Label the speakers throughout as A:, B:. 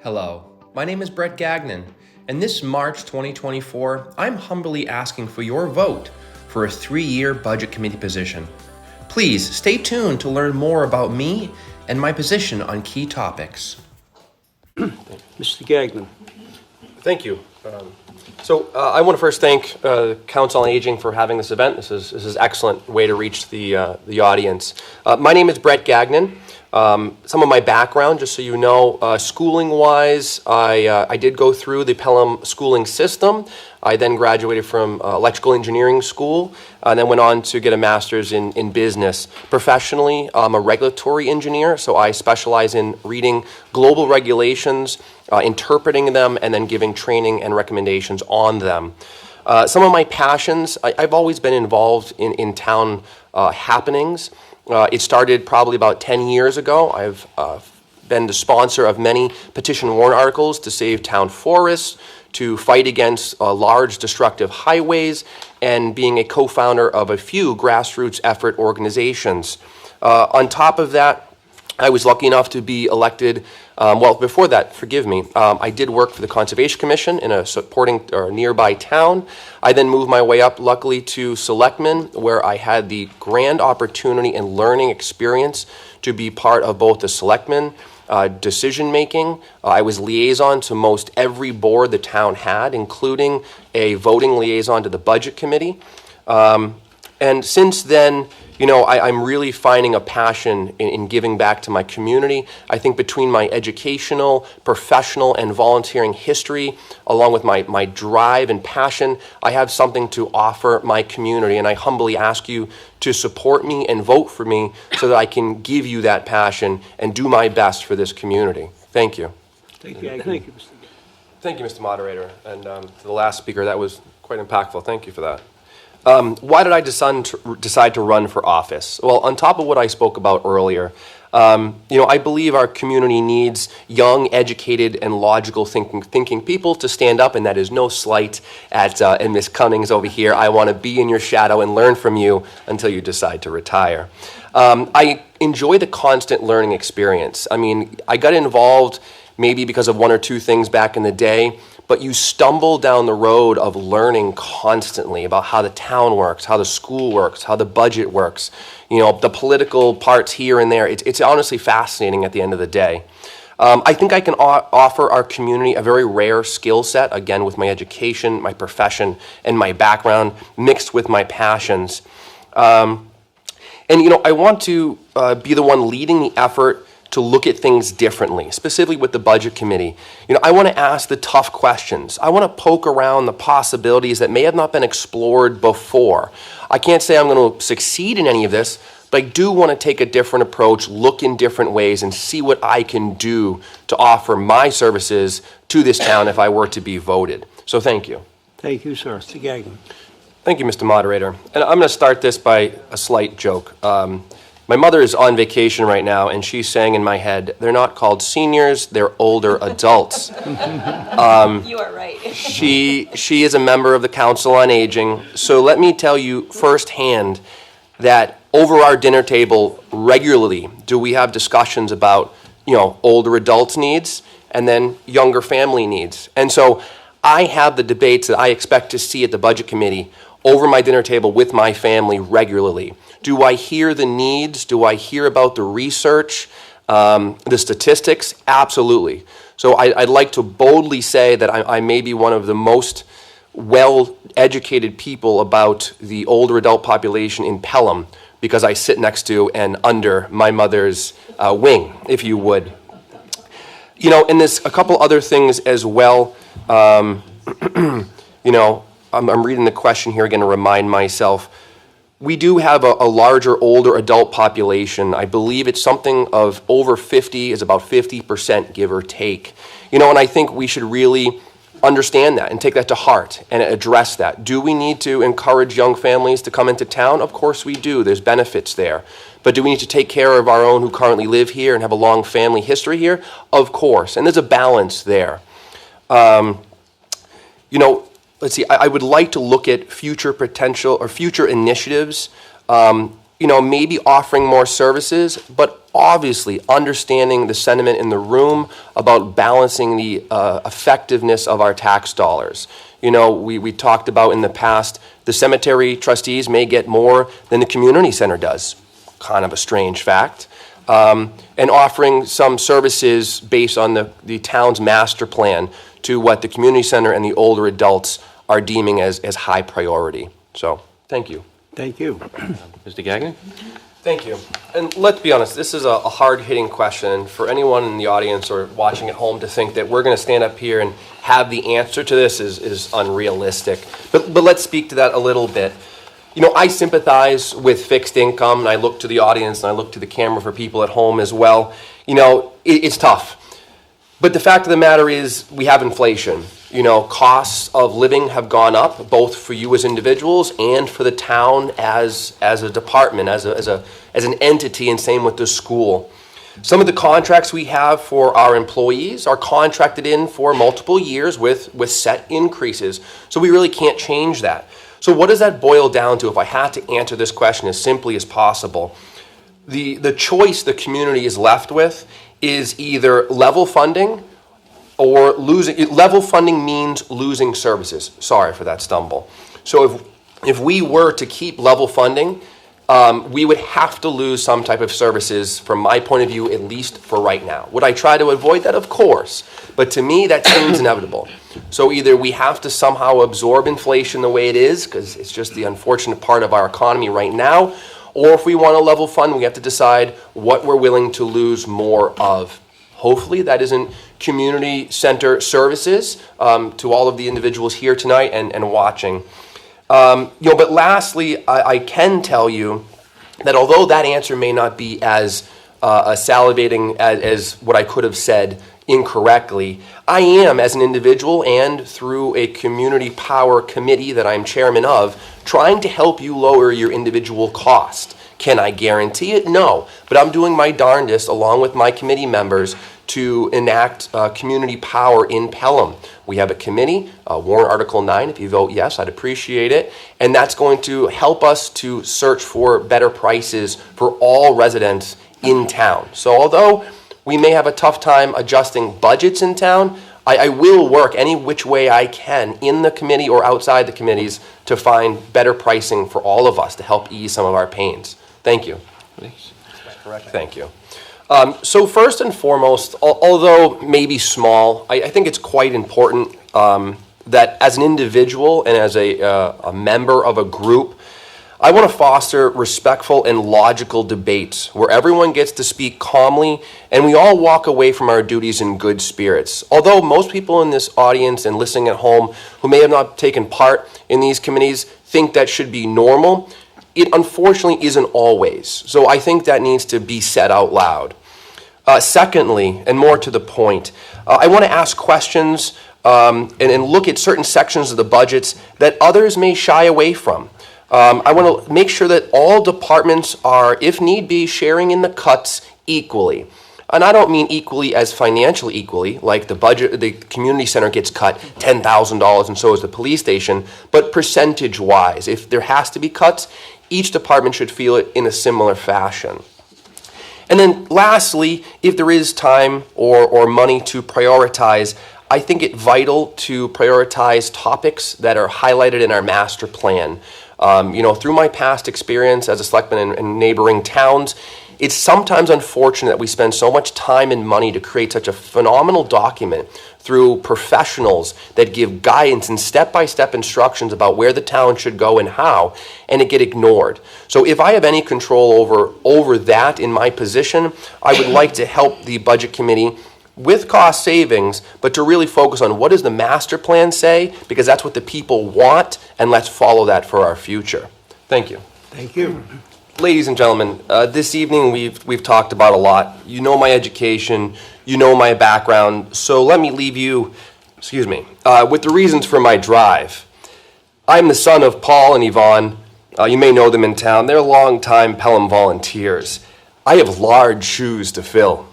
A: Hello, my name is Brett Gagnon, and this March 2024, I'm humbly asking for your vote for a 3-year Budget Committee position. Please stay tuned to learn more about me and my position on key topics.
B: Mr. Gagnon.
C: Thank you. I want to first thank Council on Aging for having this event. This is an excellent way to reach the audience. My name is Brett Gagnon. Some of my background, just so you know, schooling-wise, I did go through the Pelham schooling system. I then graduated from electrical engineering school, and then went on to get a master's in business. Professionally, I'm a regulatory engineer, so I specialize in reading global regulations, interpreting them, and then giving training and recommendations on them. Some of my passions, I've always been involved in town happenings. It started probably about 10 years ago. I've been the sponsor of many petition warrant articles to save town forests, to fight against large destructive highways, and being a co-founder of a few grassroots effort organizations. On top of that, I was lucky enough to be elected, before that, forgive me, I did work for the Conservation Commission in a supporting or nearby town. I then moved my way up, luckily, to Selectman, where I had the grand opportunity and learning experience to be part of both the Selectman decision-making. I was liaison to most every board the town had, including a voting liaison to the Budget Committee. And since then, you know, I'm really finding a passion in giving back to my community. I think between my educational, professional, and volunteering history, along with my drive and passion, I have something to offer my community, and I humbly ask you to support me and vote for me so that I can give you that passion and do my best for this community. Thank you.
B: Thank you, Mr. Gagnon.
C: Thank you, Mr. Moderator. And to the last speaker, that was quite impactful. Thank you for that. Why did I decide to run for office? Well, on top of what I spoke about earlier, I believe our community needs young, educated, and logical thinking people to stand up, and that is no slight at Ms. Cummings over here. I want to be in your shadow and learn from you until you decide to retire. I enjoy the constant learning experience. I mean, I got involved maybe because of one or two things back in the day, but you stumble down the road of learning constantly about how the town works, how the school works, how the budget works, you know, the political parts here and there. It's honestly fascinating at the end of the day. I think I can offer our community a very rare skill set, again, with my education, my profession, and my background mixed with my passions. I want to be the one leading the effort to look at things differently, specifically with the Budget Committee. You know, I want to ask the tough questions. I want to poke around the possibilities that may have not been explored before. I can't say I'm going to succeed in any of this, but I do want to take a different approach, look in different ways, and see what I can do to offer my services to this town if I were to be voted. So thank you.
B: Thank you, sir. Mr. Gagnon.
C: Thank you, Mr. Moderator. And I'm going to start this by a slight joke. My mother is on vacation right now, and she's saying in my head, they're not called seniors, they're older adults.
D: You are right.
C: She is a member of the Council on Aging, so let me tell you firsthand that over our dinner table regularly do we have discussions about, you know, older adults' needs and then younger family needs. And so I have the debates that I expect to see at the Budget Committee over my dinner table with my family regularly. Do I hear the needs? Do I hear about the research, the statistics? Absolutely. So I'd like to boldly say that I may be one of the most well-educated people about the older adult population in Pelham because I sit next to and under my mother's wing, if you would. You know, and there's a couple other things as well. I'm reading the question here again to remind myself. We do have a larger, older adult population. I believe it's something of over 50, is about 50%, give or take. You know, and I think we should really understand that and take that to heart and address that. Do we need to encourage young families to come into town? Of course we do. There's benefits there. But do we need to take care of our own who currently live here and have a long family history here? Of course. And there's a balance there. Let's see, I would like to look at future potential or future initiatives, maybe offering more services, but obviously understanding the sentiment in the room about balancing the effectiveness of our tax dollars. You know, we talked about in the past, the cemetery trustees may get more than the community center does. Kind of a strange fact. And offering some services based on the town's master plan to what the community center and the older adults are deeming as high priority. So, thank you.
B: Thank you.
C: Mr. Gagnon? Thank you. And let's be honest, this is a hard-hitting question for anyone in the audience or watching at home to think that we're going to stand up here and have the answer to this is unrealistic. But let's speak to that a little bit. You know, I sympathize with fixed income, and I look to the audience and I look to the camera for people at home as well. You know, it's tough. But the fact of the matter is we have inflation. You know, costs of living have gone up, both for you as individuals and for the town as a department, as an entity, and same with the school. Some of the contracts we have for our employees are contracted in for multiple years with set increases. So we really can't change that. So what does that boil down to? If I had to answer this question as simply as possible, the choice the community is left with is either level funding or losing. Level funding means losing services. Sorry for that stumble. So if we were to keep level funding, we would have to lose some type of services, from my point of view, at least for right now. Would I try to avoid that? Of course. But to me, that seems inevitable. So either we have to somehow absorb inflation the way it is, because it's just the unfortunate part of our economy right now, or if we want to level fund, we have to decide what we're willing to lose more of. Hopefully that isn't community center services to all of the individuals here tonight and watching. But lastly, I can tell you that although that answer may not be as salivating as what I could have said incorrectly, I am, as an individual and through a community power committee that I'm chairman of, trying to help you lower your individual cost. Can I guarantee it? No, but I'm doing my darndest along with my committee members to enact community power in Pelham. We have a committee, warrant Article 9. If you vote yes, I'd appreciate it. And that's going to help us to search for better prices for all residents in town. So although we may have a tough time adjusting budgets in town, I will work any which way I can in the committee or outside the committees to find better pricing for all of us to help ease some of our pains. Thank you.
B: Thanks.
C: Correct. Thank you. So first and foremost, although maybe small, I think it's quite important that as an individual and as a member of a group, I want to foster respectful and logical debates where everyone gets to speak calmly and we all walk away from our duties in good spirits. Although most people in this audience and listening at home who may have not taken part in these committees think that should be normal, it unfortunately isn't always. So I think that needs to be said out loud. Secondly, and more to the point, I want to ask questions and look at certain sections of the budgets that others may shy away from. I want to make sure that all departments are, if need be, sharing in the cuts equally. And I don't mean equally as financially equally, like the budget, the community center gets cut $10,000 and so is the police station, but percentage-wise. If there has to be cuts, each department should feel it in a similar fashion. And then lastly, if there is time or money to prioritize, I think it vital to prioritize topics that are highlighted in our master plan. Through my past experience as a selectman in neighboring towns, it's sometimes unfortunate that we spend so much time and money to create such a phenomenal document through professionals that give guidance and step-by-step instructions about where the town should go and how, and it get ignored. So if I have any control over that in my position, I would like to help the budget committee with cost savings, but to really focus on what does the master plan say, because that's what the people want, and let's follow that for our future. Thank you.
B: Thank you.
C: Ladies and gentlemen, this evening we've talked about a lot. You know my education, you know my background, so let me leave you, with the reasons for my drive. I'm the son of Paul and Yvonne. You may know them in town. They're longtime Pelham volunteers. I have large shoes to fill,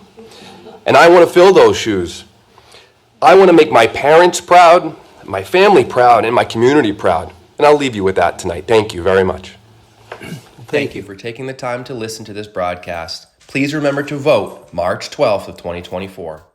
C: and I want to fill those shoes. I want to make my parents proud, my family proud, and my community proud. And I'll leave you with that tonight. Thank you very much.
A: Thank you for taking the time to listen to this broadcast. Please remember to vote March 12th of 2024.